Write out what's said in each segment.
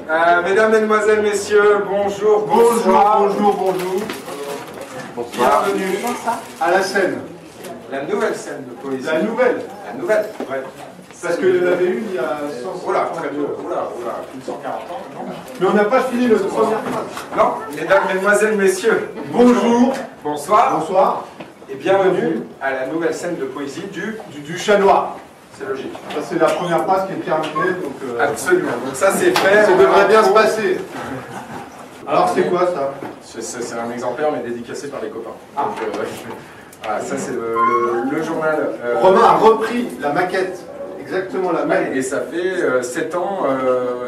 Mesdames, Mesdemoiselles, Messieurs, bonjour, bonsoir. Bonjour. Bienvenue À la scène. la nouvelle scène de poésie. La nouvelle. La nouvelle, ouais. Parce qu'il y en avait une il y a 100 Oula, très peu. Oula, plus de 140 ans maintenant. Mais on n'a pas fini notre première phrase. Non, Mesdames, Mesdemoiselles, Messieurs, Bonjour. bonsoir. Bonsoir. Et bienvenue à la nouvelle scène de poésie Du chat noir. C'est logique. Ça c'est la première phrase qui est terminée. Donc, Absolument. Donc ça c'est fait. ça devrait bien se passer. Alors c'est quoi ça? C'est un exemplaire mais dédicacé par les copains. Ah. Donc, voilà, ça c'est le journal. Romain a repris la maquette. Exactement la même. Et ça fait 7 ans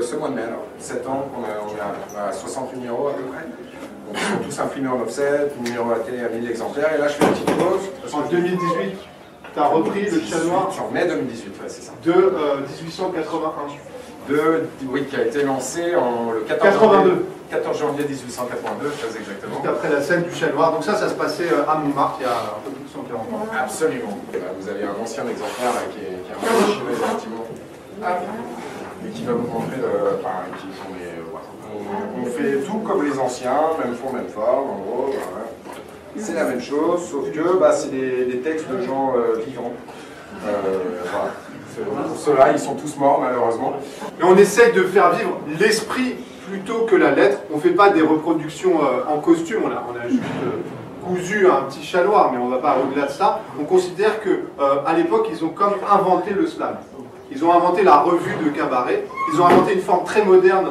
ce mois de mai. Alors. 7 ans qu'on est à 60 numéros à peu près. Donc ils sont tous imprimés en offset, numéro à la télé à 1000 exemplaires. Et là je fais une petite pause. En 2018, tu as repris le chat noir En mai 2018, ouais, c'est ça. de 1881. Oui, qui a été lancé le 14 janvier 1882, très exactement. Juste après la scène du chat noir. Donc ça se passait à Montmartre il y a un peu plus de 140 ans. Absolument. Vous avez un ancien exemplaire là, qui est un peu archivé, effectivement. Et qui va vous montrer qui sont les. On fait tout comme les anciens, même fond, même forme, en gros. Voilà. C'est la même chose, sauf que c'est des textes de gens vivants. Voilà. Ceux-là, ils sont tous morts, malheureusement. Et on essaye de faire vivre l'esprit plutôt que la lettre. On ne fait pas des reproductions en costume, on a juste cousu un petit chat noir, mais on ne va pas au-delà de ça. On considère qu'à l'époque, ils ont comme inventé le slam. Ils ont inventé la revue de cabaret. Ils ont inventé une forme très moderne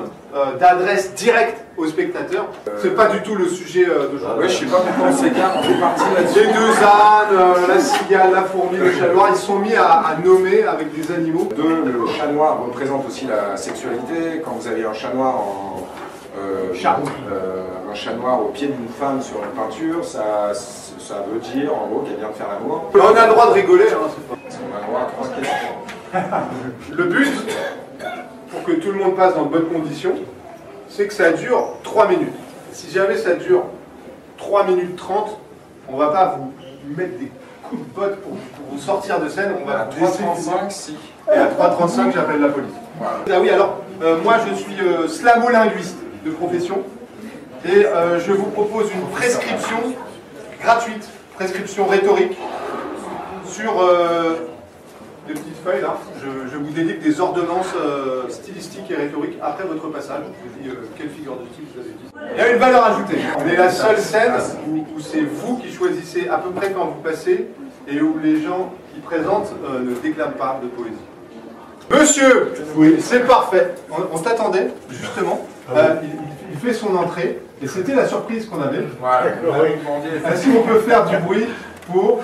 d'adresse directe aux spectateurs. C'est pas du tout le sujet d'aujourd'hui. Ouais, je sais pas pourquoi on s'écarte, on fait partie là-dessus. Les deux ânes, la cigale, la fourmi, le chat noir, ils sont mis à nommer avec des animaux. Le chat noir représente aussi la sexualité. Quand vous avez un chat noir un chat noir au pied d'une femme sur une peinture, ça veut dire en gros qu'elle vient de faire l'amour. On a le droit de rigoler, hein, c'est pas... Parce qu'on a le droit à 3 questions. Le but, pour que tout le monde passe dans de bonnes conditions, c'est que ça dure 3 minutes. Si jamais ça dure 3 minutes 30, on ne va pas vous mettre des coups de botte pour vous sortir de scène. On va À 3,35 si. Et à 3,35, j'appelle la police. Voilà. Ah oui, alors, moi je suis slamo-linguiste de profession et je vous propose une prescription gratuite, prescription rhétorique sur des petites feuilles là. Je vous délivre des ordonnances stylistiques et rhétoriques après votre passage. Je vous dis quelle figure de style vous avez dit. Il y a une valeur ajoutée. On est la seule scène où c'est vous qui choisissez à peu près quand vous passez et où les gens qui présentent ne déclament pas de poésie. Monsieur, oui, c'est parfait. On t'attendait, justement. Il fait son entrée, et c'était la surprise qu'on avait. Voilà. Est-ce qu'on peut faire du bruit pour...